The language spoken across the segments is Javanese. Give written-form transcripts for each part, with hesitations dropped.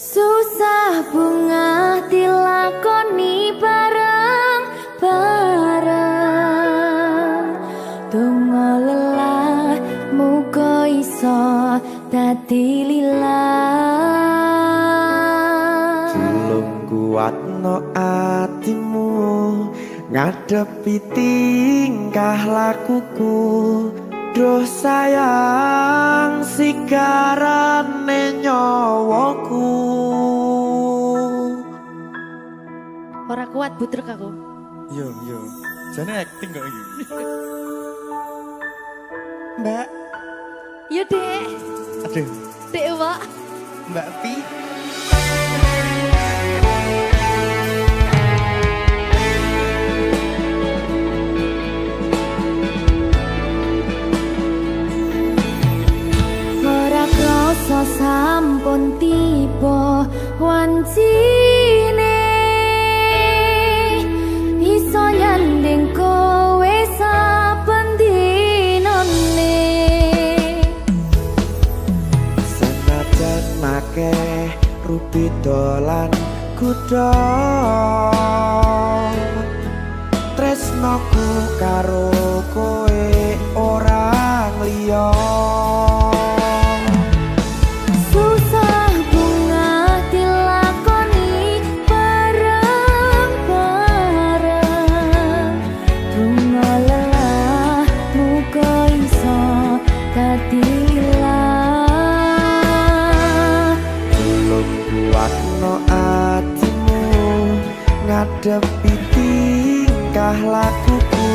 Susah bunga dilakoni bareng-bareng. Donga lelah muga iso dadi lillah. Tulung kuatno atimu ngadepi tingkah lakuku. Duh sayang sigarane nyawaku. Ora kuat butrek aku. Yo. Jane acting kok iki. Mbak. Yo, Dek. Aduh, Dek, Wak. Mbak Pi. Ora krasa sampun tiba wancine. Iso nyanding kowe saben dinane. Senajan make rupi dolan kuda. Tresnoku karo kowe orang liya. Susah bunga dilakoni bareng-bareng. Bunga lelah muga iso dadi lillah. Tulung kuatno atimu ngadepi tingkah lakuku.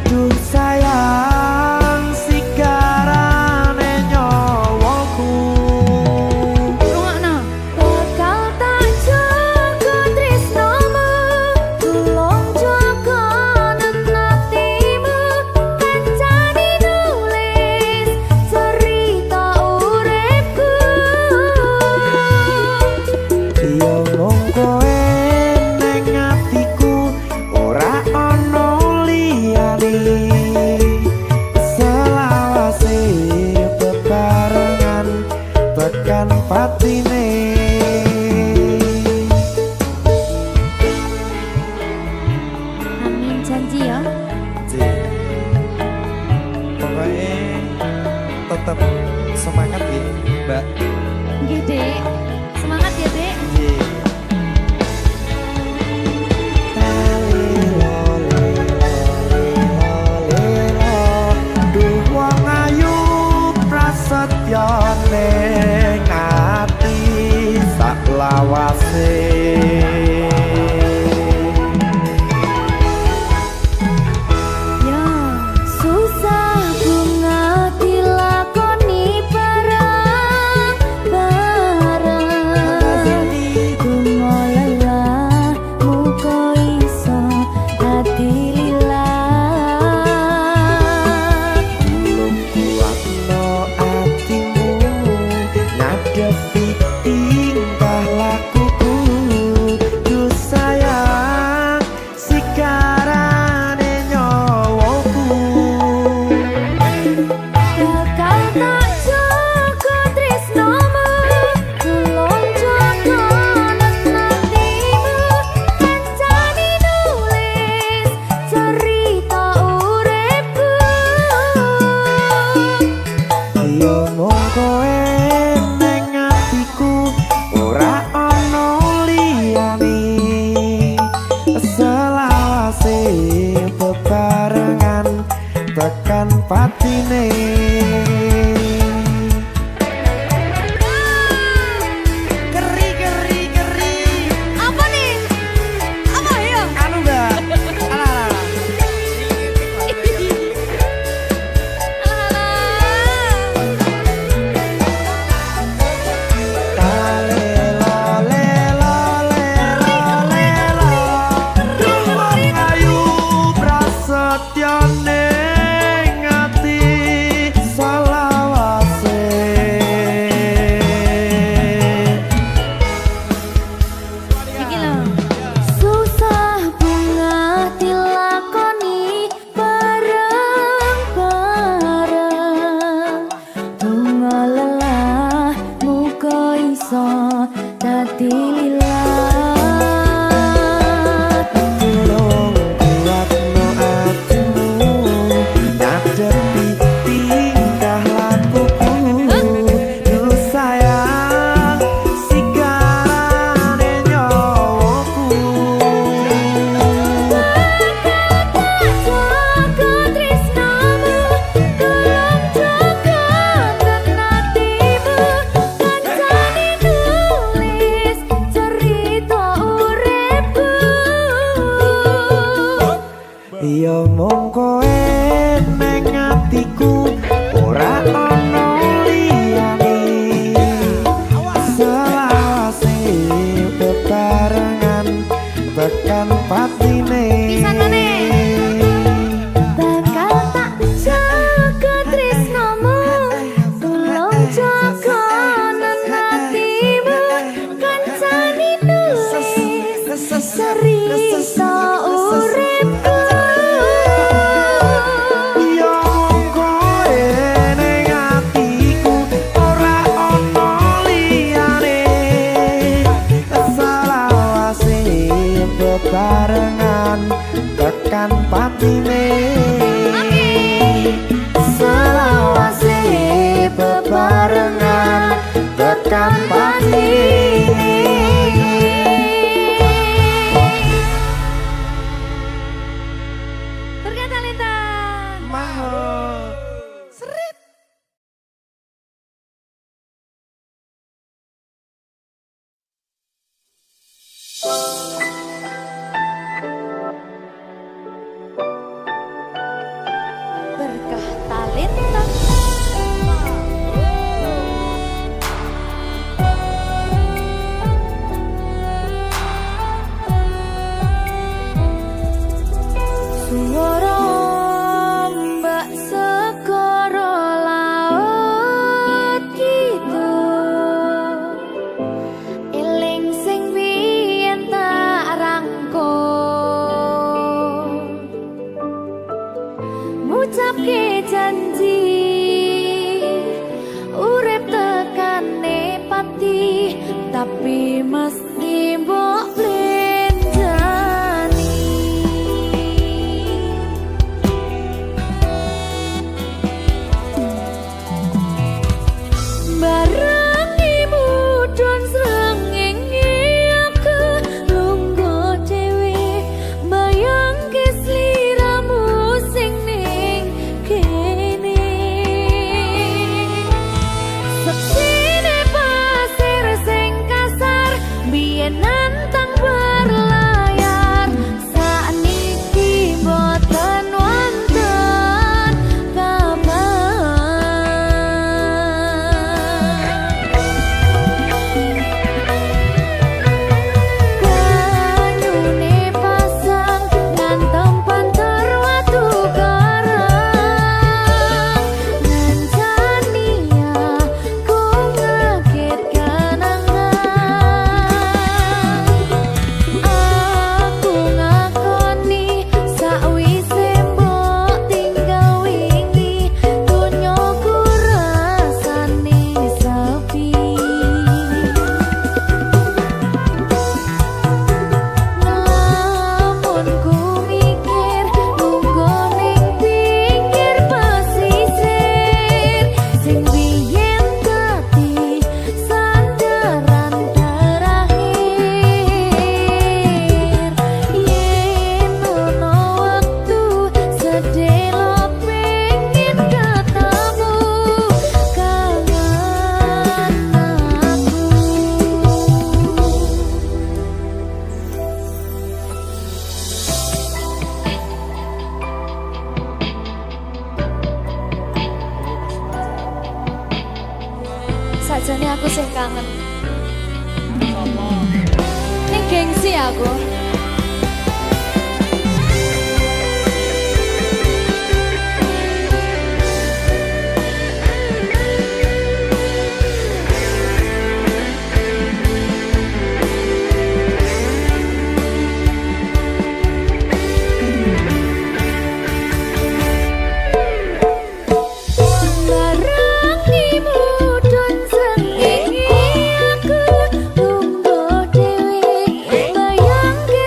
Duh sayang sigarane nyawaku. Rungokno. Bakal tak jaga tresnomu, tulung jaga nenatimu. Kancane nulis cerita uripku. Yo mung kowe ning atiku ora ana liyane. Selawase bebarengan tekan patine. Amin janji ya. Pokoknya tetap semangat ya, Mbak. Nggih, Dek. Semangat ya, Dek. Iya. Duh wong ayu prasetya ning ati sak lawase. Ya, susah bunga dilakoni bareng-bareng. Bunga lelah muga iso dadi lillah. Tulung kuatno atimu ngadepi tingkah lakuku. Duh sayang sigarane nyawaku. Bakal tak jaga tresnomu, tulung jaga nenatimu. Kancane nulis cerita uripku. Yo mung kowe ning atiku ora ana liyane. Selawase bebarengan tekan patine. Geri. Apa nih? Apa ya? Anu Mbak. Alah. Duh wong ayu prasetya ning ati. tekan pati. Ternyata Talenta. Mahal. Seret. Berkah talenta. Suara mbak segara laut gitu, eling sing biyen tak rangkul, ngucapke janji urip tekane pati, tapi mesti mbok blenjani. Barangi mudhun srengenge aku lungguh dhewe, mbayangke sliramu sing ning kene. Seksine pasir sing kasar biyen nantang berlayar, sakniki boten wonten kabar. Banyune pasang ngantem panter watu karang, ngancani aku ngaget kenangan. Aku ngakoni sakwise mbok tinggal wingi, dunyaku rasane sepi. Namun ku mikir lungguh ning pinggir pesisir, sing biyen dadi sandaran terakhir. Yen ono wektu sedelo pengen ketemu kangen aku. Sajane aku sing kangen. Ning gengsi aku. Barangi mudhun srengenge aku lungguh dhewe, mbayangke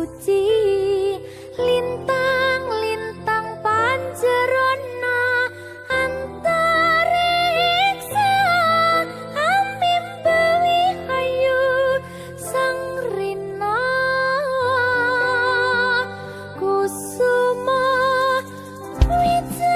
suci lintang-lintang panjerona antariksa amimbawi hayu sang rina kusuma wijaya.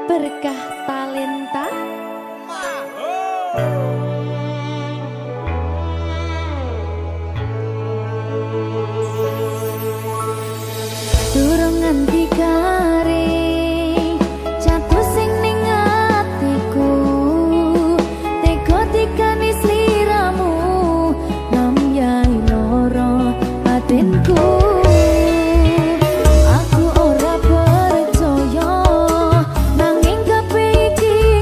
Berkah talenta durung nganti garing jatuh sing ning atiku tega dikani sliramu nam yai loro batinku aku ora percaya nanging kabeh iki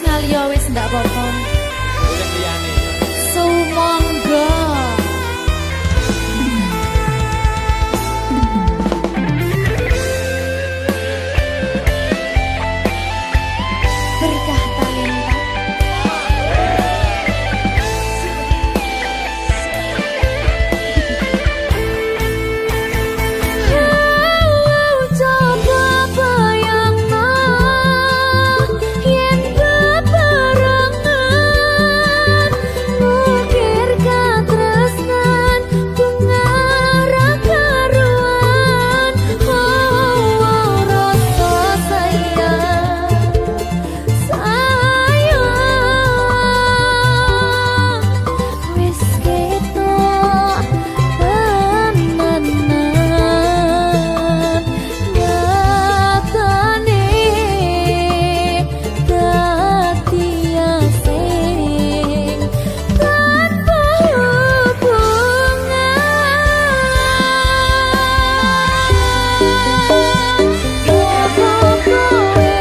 ngaliyo wis ndak apa-apa. Sing liyane. Sumangga. Berkah talenta. Coba bayangno yen bebarengan ngukir katresnan bunga karuan rasa sayang wis ketok tenanan nyatane dadi asing tanpa hubungan coba kowe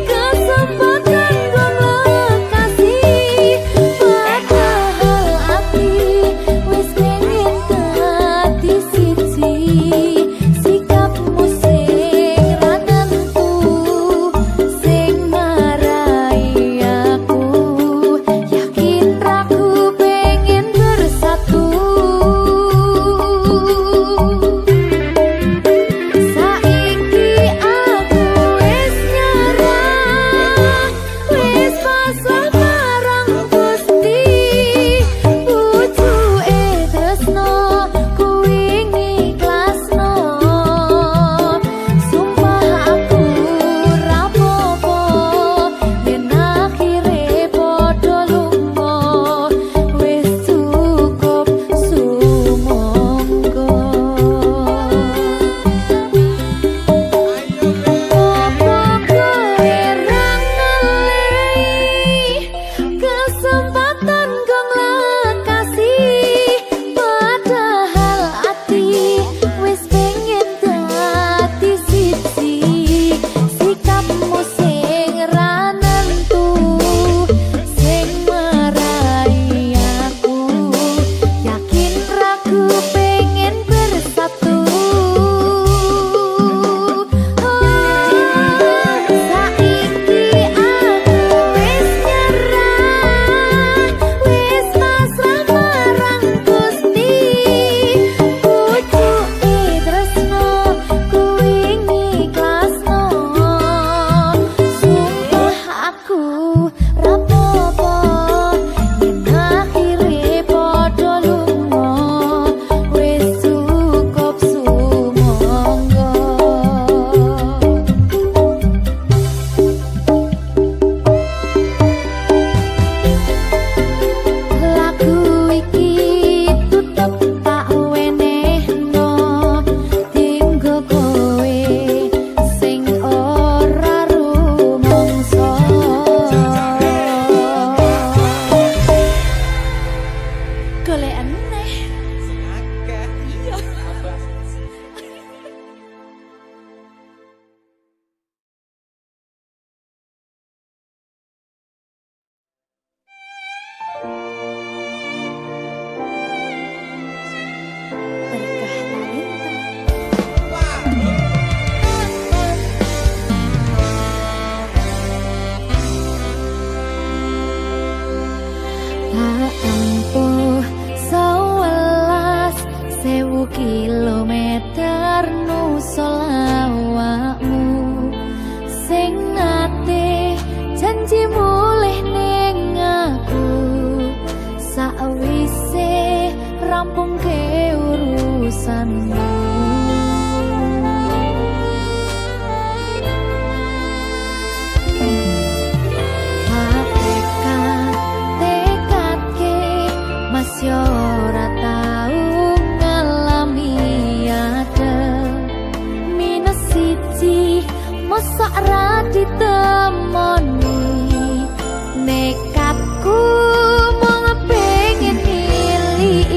kesempatan golek kasih padahal ati wis pengen dadi siji sikapmu sing ra tentu sing marai aku yakin raku pengen bersatu saiki aku wis nyerah wis pasrah marang Gusti pucuke tresno kuwi ngiklasno sumpah aku rapopo yen akhire padha lunga wis cukup sumangga. Kesempatan gong lekasih padahal ati wis pengen dadi siji sikapmu sing ra nentu sing marai aku yakin ragu pengen bersatu saiki aku wis nyerah wis pasrah marang Gusti pucuke tresno kuwi ngiklasno sumpah aku rapopo yen akhire padha lunga wis cukup sumangga. Lagu iki tutup tak wenehno dinggo kowe sing ora rumangsa golekan neh Akeh. iya berkah talenta. Tak empuh 11.000 kilometer nusol awakmu sing ate janji mulih ning aku sakwise rampung ke urusanmu. Mas yo ora tau ngalami adem minus siji mosok ra ditemoni nekatku mung pengen milih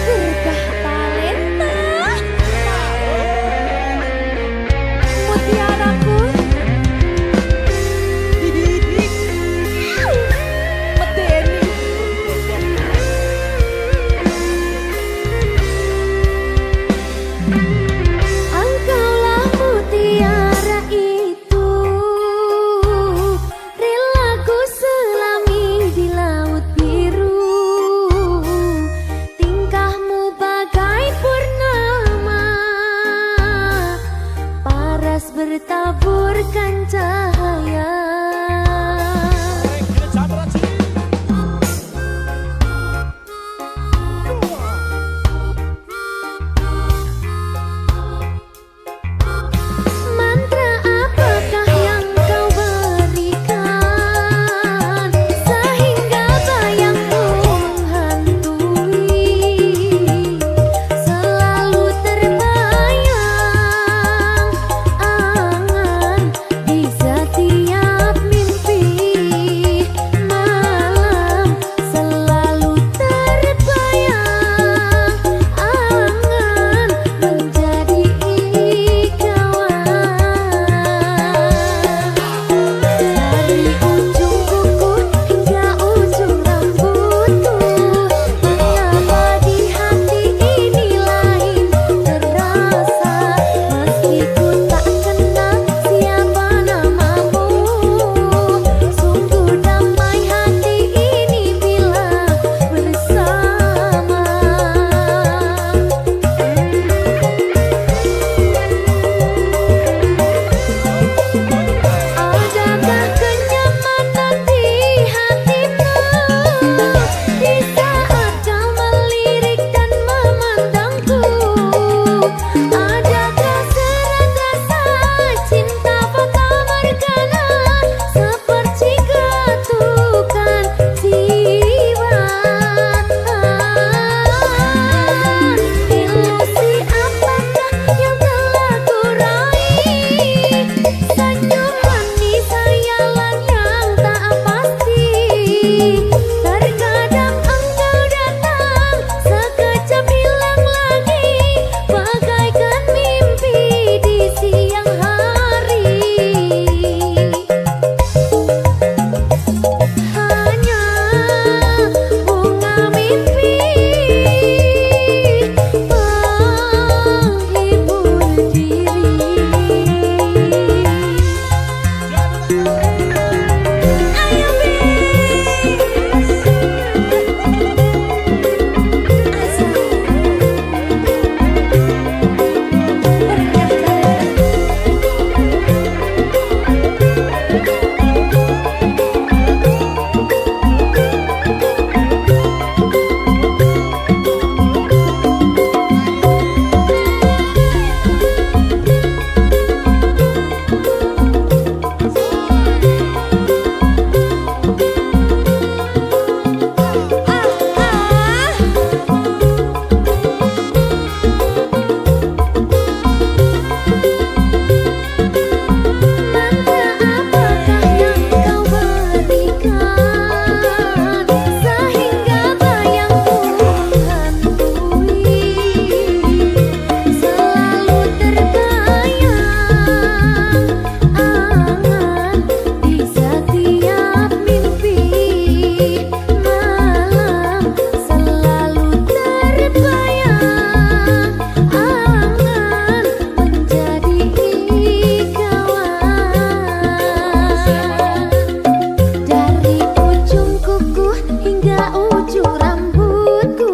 Berkah talenta mutiaraku medeni engkaulah mutiara itu relaku selami di laut biru tingkahmu bagai purnama paras bertaburkan cahaya. Mantra apakah yang kau berikan sehingga bayangmu menghantui selalu terbayang angan di setiap mimpi malam selalu terbayang angan menjadi kawan dari ujung kuku hingga ujung rambutku mengapa di hati ini lain terasa meski ku tak kenal siapa namamu sungguh damai hati ini bila bersama. Adakah kenyamanan di hatimu di saat kau melirik dan memandangku? Adakah serat rasa cinta fata morgana seperti ketukan jiwa? Ilusi apakah yang telah kurai? Senyum manis hayalan yang tak pasti. Terkadang engkau datang sekejap hilang lagi bagaikan mimpi di siang hari. Hanya bunga mimpi penghibur diri. Ayo mantra apakah yang kau berikan sehingga bayangku menghantui selalu terbayang angan di setiap mimpi malam selalu terbayang angan menjadi kawan dari ujung kuku hingga ujung rambutku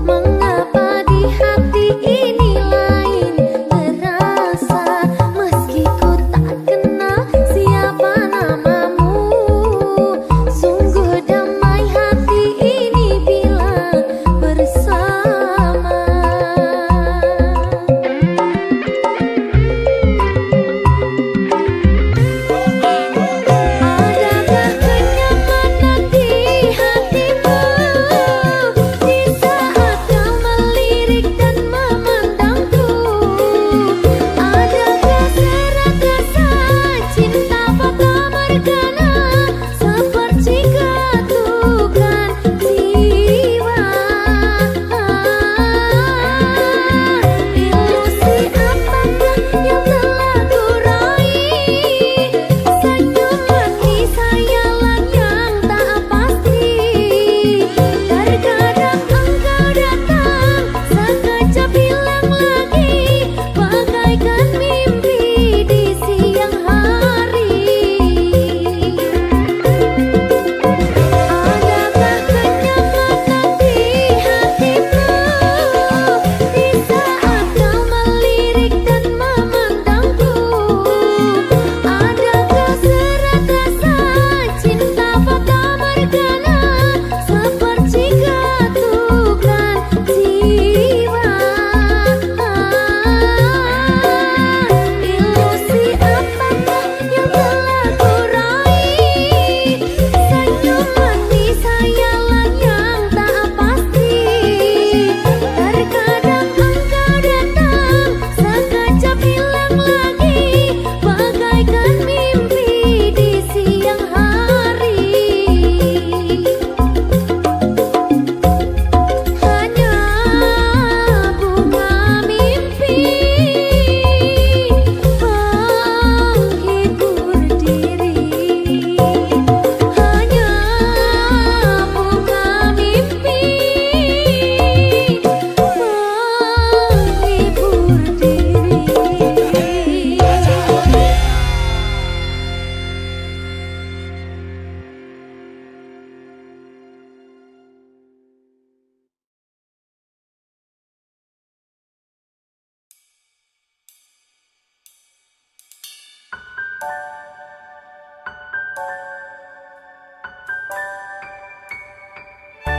mengapa di hati ini lain terasa meski ku tak kenal siapa namamu sungguh damai hati ini bila bersama. Adakah kenyamanan di hatimu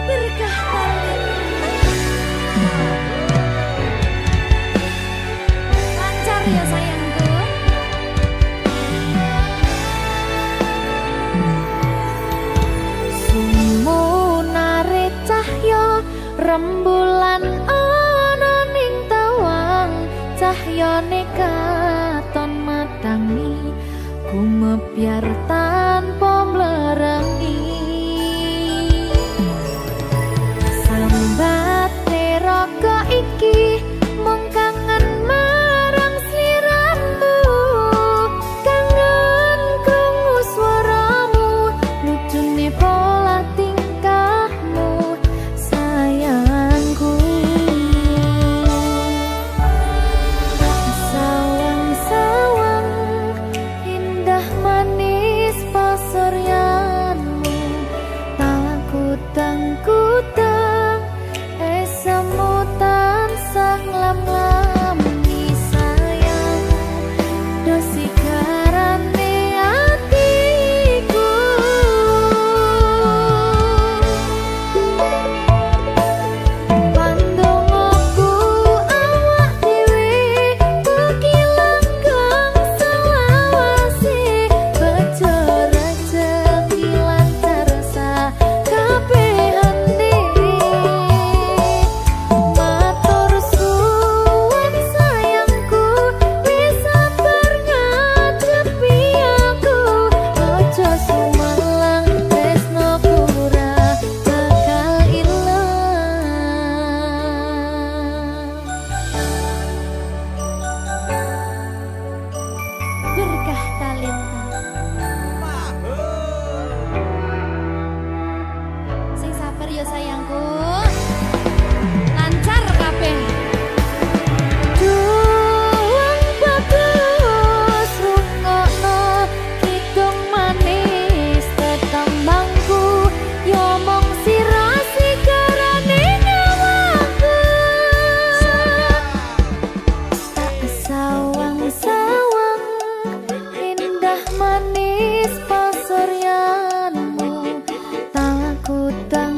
Berkah lancar ya sayangku. Sumunare cahya rembulan ana ning tawang, cahyane katon madangi gumebyar tanpa mlerengi. Sambate raga iki mung kangen marang sliramu, kangen krungu swaramu, lucune pola tingkahmu sayangku. Sawang-sawang indah manis pasuryanmu, takutang-kutang esamu tansah nglam-nglami sayang, dosi karane atiku. Pandongoku awak dhewe ugi langgeng selawase, bejo rejeki lancar sakabehane. Matur suwun sayangku, wis sabar ngadepi aku, ojo sumelang tresnoku ora bakal ilang. Berkah talenta sing sabar ya sayangku, lancar kabeh. Duwang bagus rungokno kidung manis tetembangku, yo mong sira sigarane nyawaku. Tak sawang-sawang indah manis pasuryanmu, takutang-kutang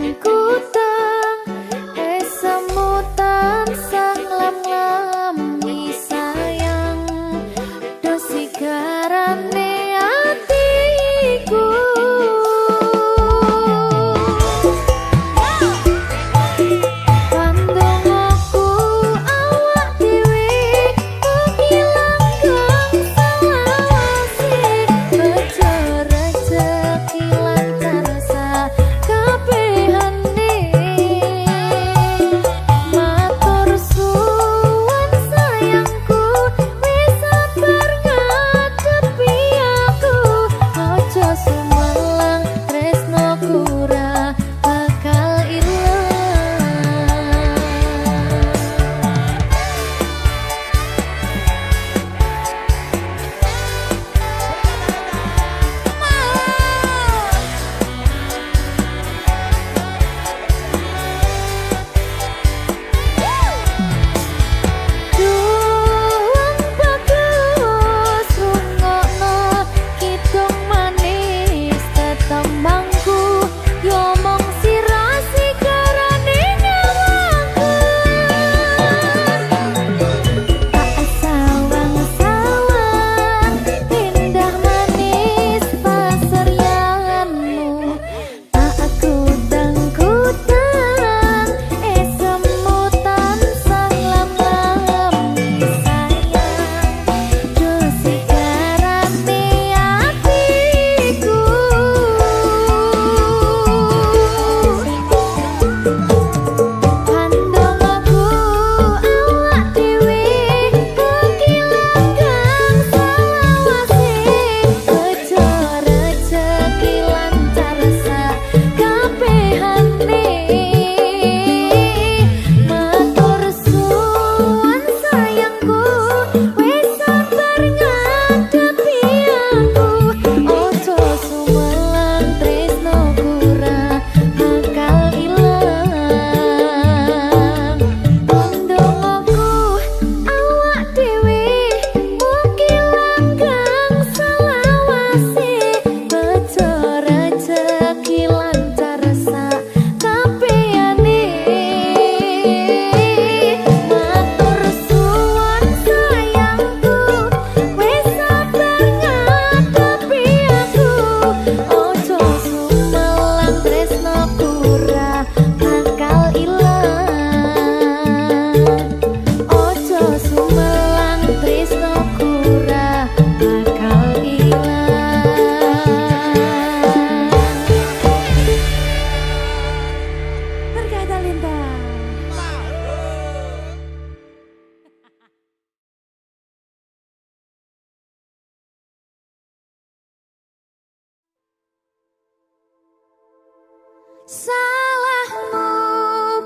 Salahmu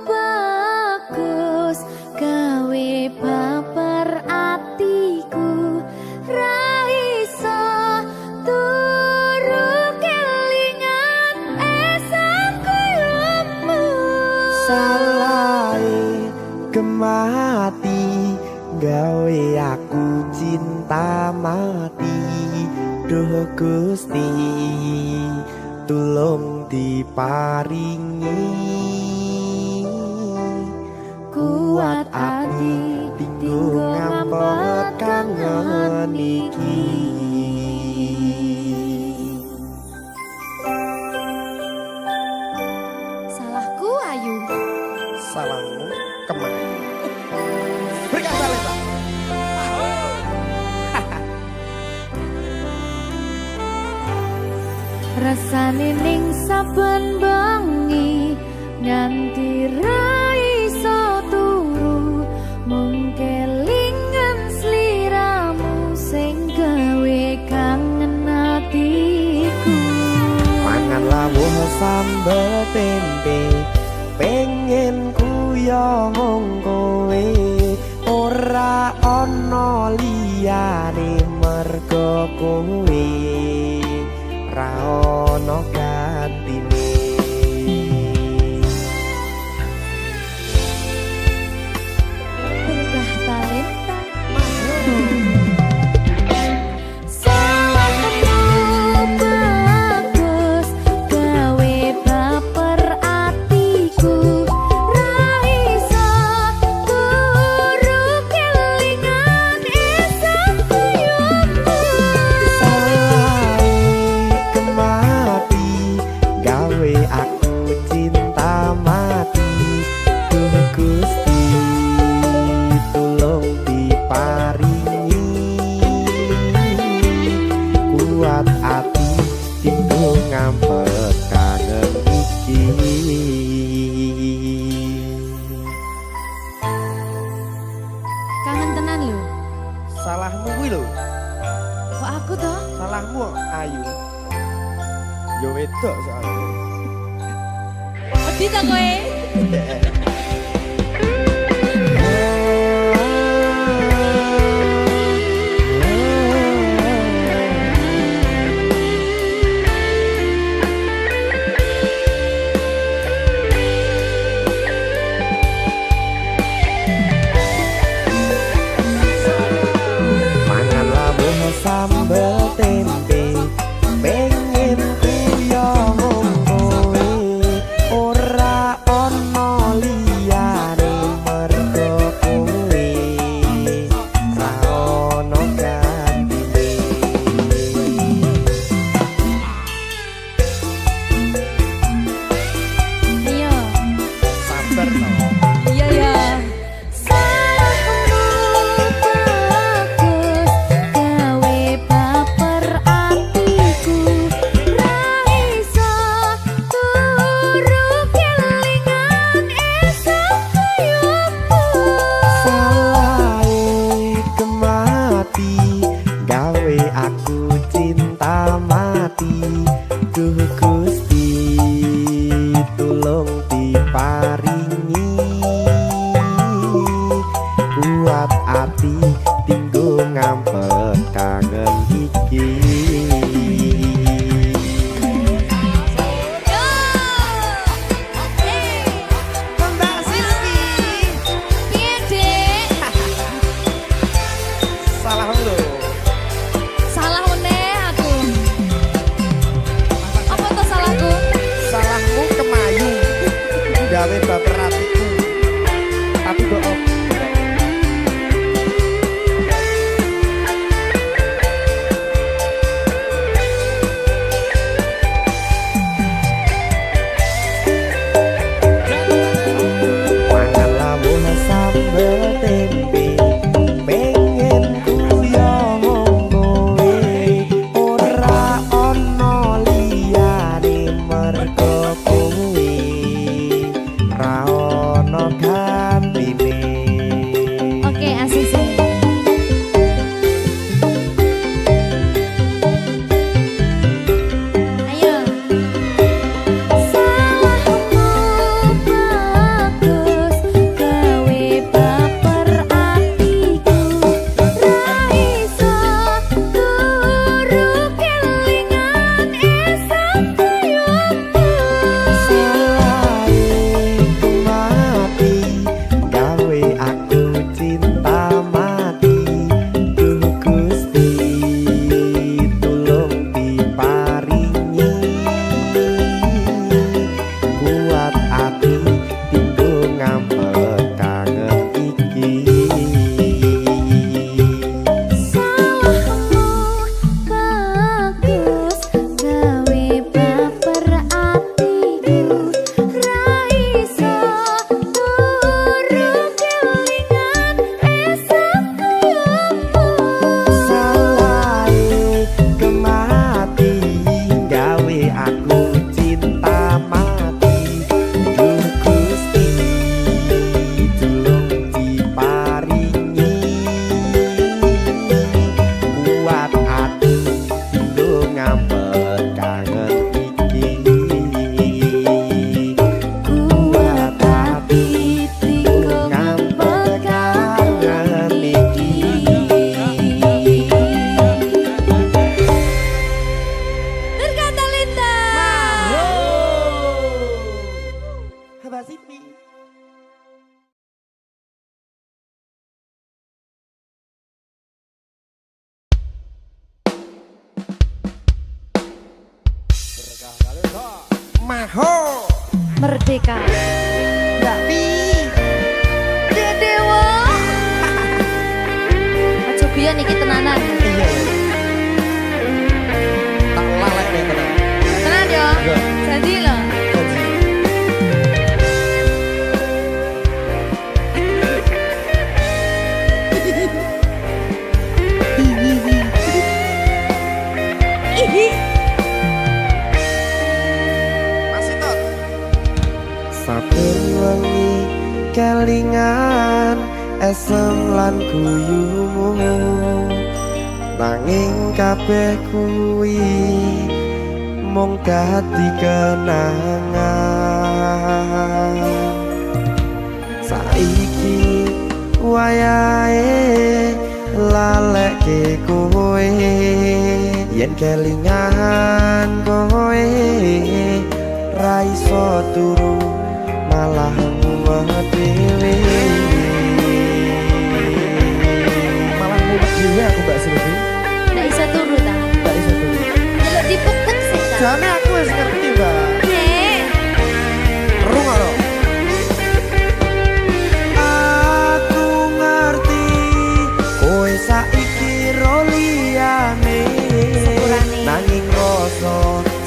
bagus gawe baper atiku ra iso turu kelingan esakmu. Salah kemati gawe aku cinta mati. Duh Gusti tulung diparingi Kuat ati tinggo ngampet kangen iki. Salahku Ayu. Salahmu kemana? Berkata Leta. Rasane ning saben bengi nganti ra iso turu mung kelingan sliramu sing gawe kangen atiku. mangan lawuh sambel tempe pengen kuyong kowe ora ana liyane mergo kowe ra ono gantine. Berkah talenta salahmu bagus gawe baper atiku ra iso turu kelingan esok koyomu. Kemati gawe aku cinta mati. Duh Gusti tulung diparingi kuat ati tinggo ngampet kangen iki. Kangen tenan lho. Salahmu kuwi lho. Kok aku toh? Salahmu Ayu. Yo wedok soalnya. Wedi ta kowe? Mangan lawuh sambel tempe pengen kuyong kowe ora ana liyane mergo kowe ra ono gantine. Ayo. Sabar to. Iya ya. Salahmu bagus gawe baper atiku ra iso turu kelingan esok koyomu. Salahe kemati gawe aku cinta mati. Duh Gusti tulung diparingi kuat ati tinggo ngampet kangen iki. Yo. Mbak Siski. Piye, Dik? Salahmu lho. Salah meneh aku. Apa tuh salahku? Salahmu kemayu. Gawe baper atiku. Tapi bohong. Mangan lawuh sambel tempe pengen kuyong kowe ora ana liyane mergo kowe ra ono gantine. Oke, asisi. Ayo. Salahmu Mbak Siti. Berkah kali kok. Maho. Merdeka. Mbak Dewa. Aja biyen iki tenanan. Iya. Tak lalek nih tenan. Tenan yo. Iya. Janji lho. Masih tot. Saben wengi kelingan esem lan guyumu, nanging kabeh kuwi mung dadi kenangan. Saiki wayahe lalekke kowe, yen kelingan kowe ra iso turu malah mumet dhewe. Malah mumet dhewe aku Mbak Siti. Ndak iso turu ta. Mbak iso turu. Delok dipukul sih ta. Jane aku wis ngerti, Mbak. Nek. Rung ora. Aku ngerti kowe saiki ro liyane, Sepurane. nanging rasa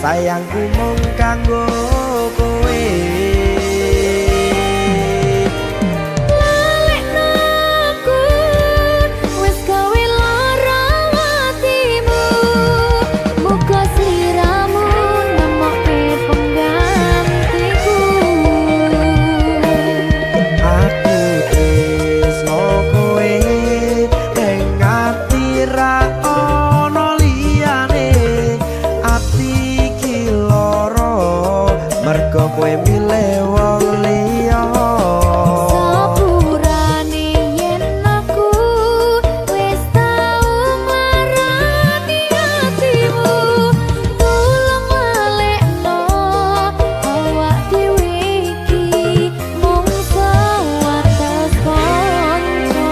sayangku mung kanggo kowe. Lalekno aku wis gawe lara atimu. Muga sliramu nemokke penggantiku. Aku tresno kowe ning ati ra ono liyane, ati iki lara mergo kowe milih wong liya. Sepurane yen aku wis tau marani atimu. Tulung lalekno awak dhewe iki mung sewates kanca.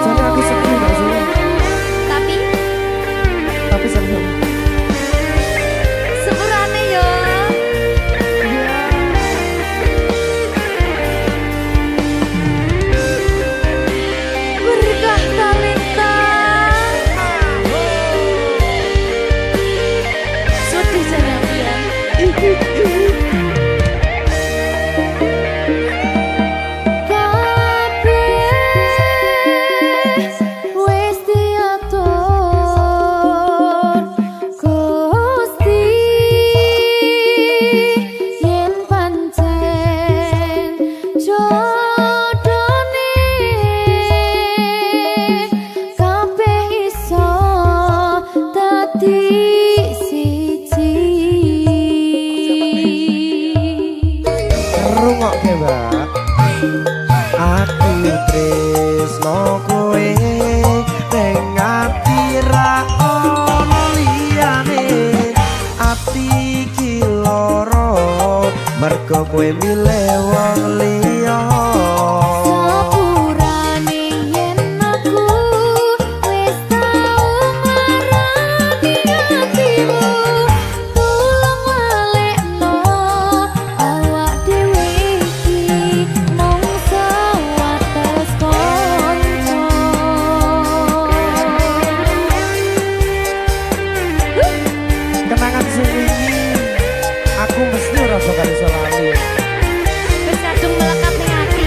Jane aku sedih Mbak Siti. Tapi Tapi seneng. sepurane yo. Berkah talenta. Sedih jangan dia. Kabeh wis diatur Gusti, yen pancen jodone kabeh iso dadi siji. Rungokke, Mbak. Aku tresno kowe ning ati ra ono liyane, ati iki lara mergo kowe milih wong liya. Sepurane yen aku wis tau marani atimu. Tulung lalekno awak dhewe iki mung sewates kanca. Kenangan sing wingi aku mesti ora bakal iso lali. Wis kadung melekat ning ati.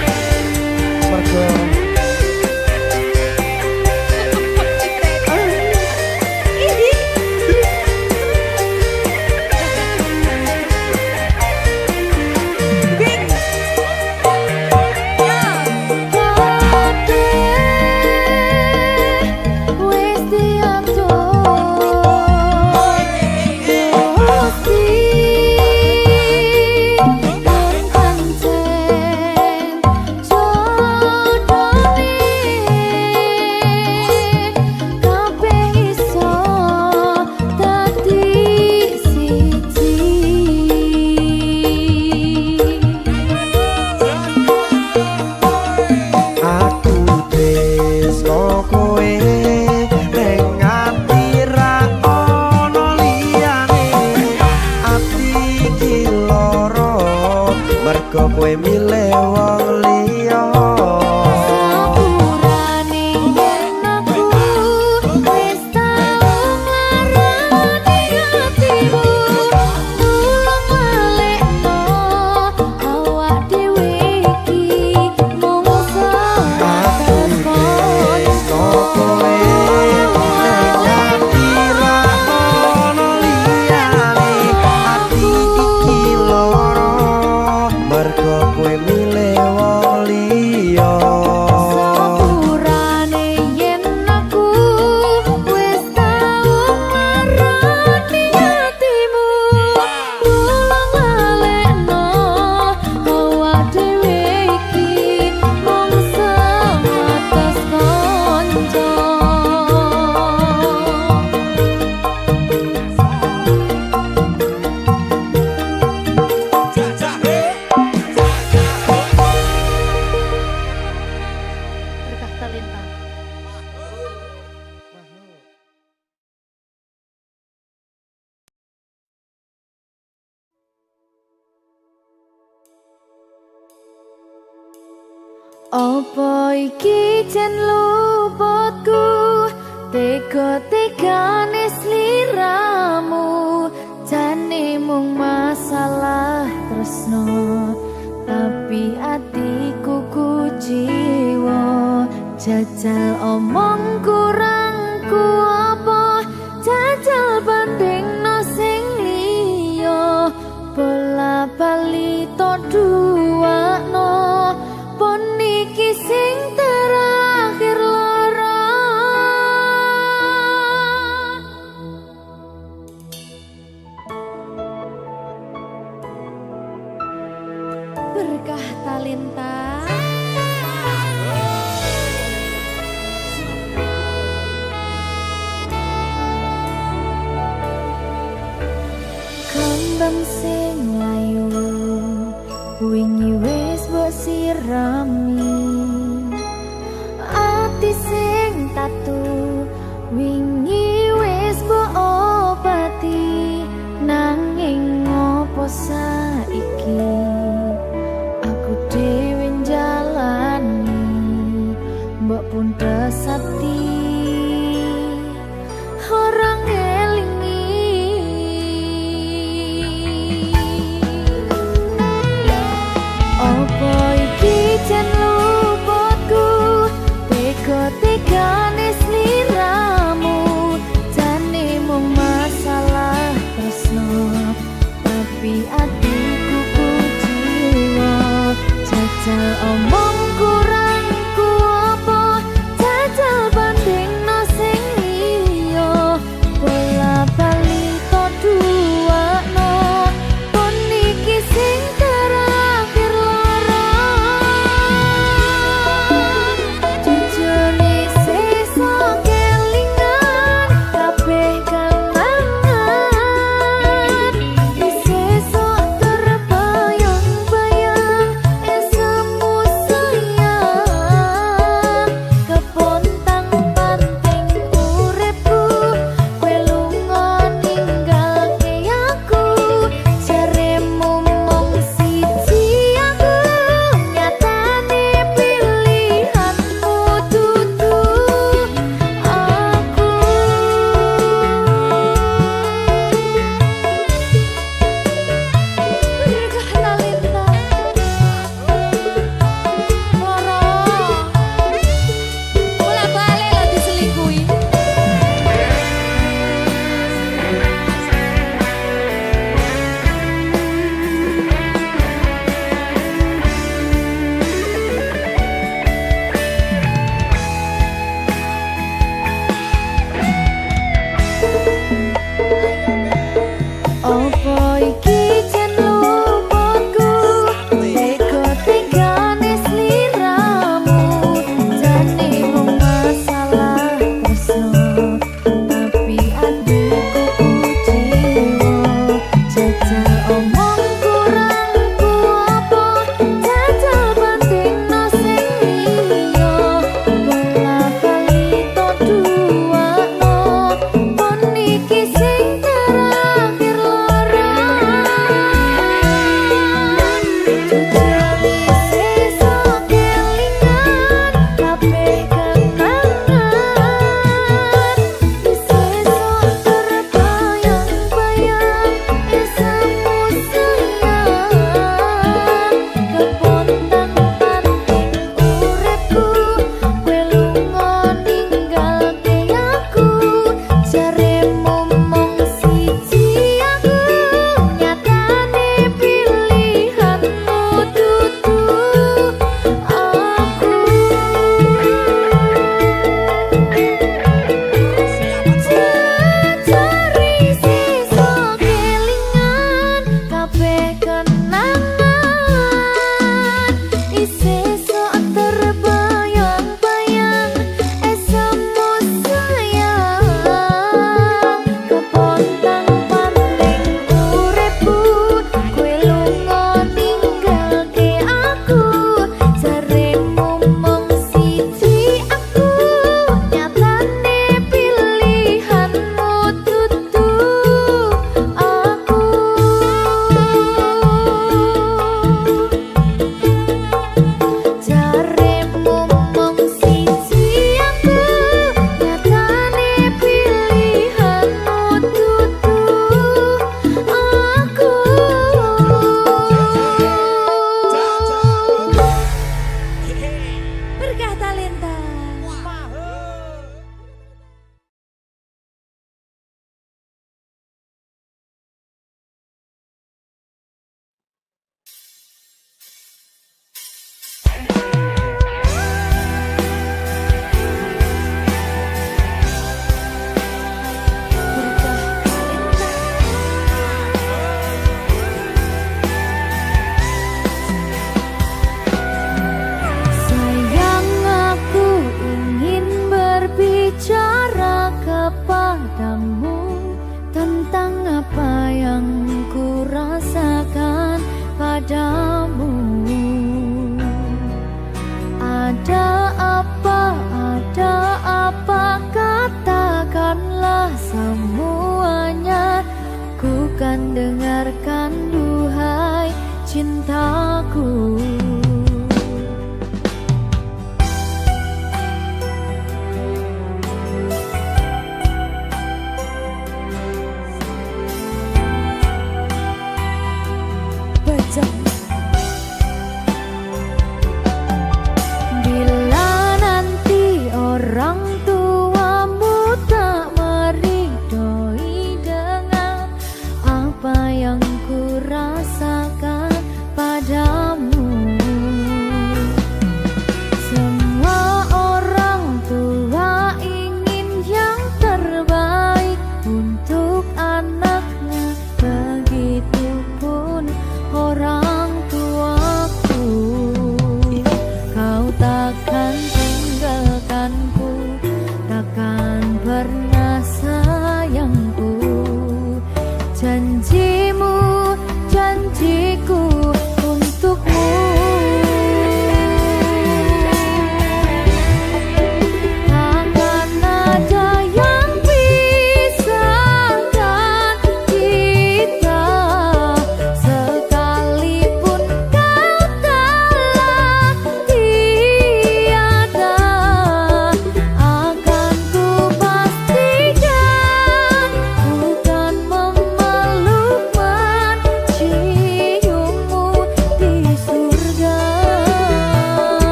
kowe milih wong liya. Sepurane yen aku wis tau ngarani atimu, tulung balekno awak dhewe iki mung sebatas kanca. Kowe ati ra ono liyane, ati iki lara mergo kowe milih wong liya. Sepurane yen aku wis tau ngarani atimu, tulung balekno awak dhewe iki mung sebatas kanca. Berkah talenta. Apa iki jen luputku, tega-tegane sliramu, jane mung masalah tresno, tapi atiku kuciwa. Jajal omong kurangku apa, jajal bandingno sing liya, bola bali to duwakno, pon iki sing terakhir lara. Berkah talenta. Kembang sing layu wingi wis mbok sirami, ati sing tatu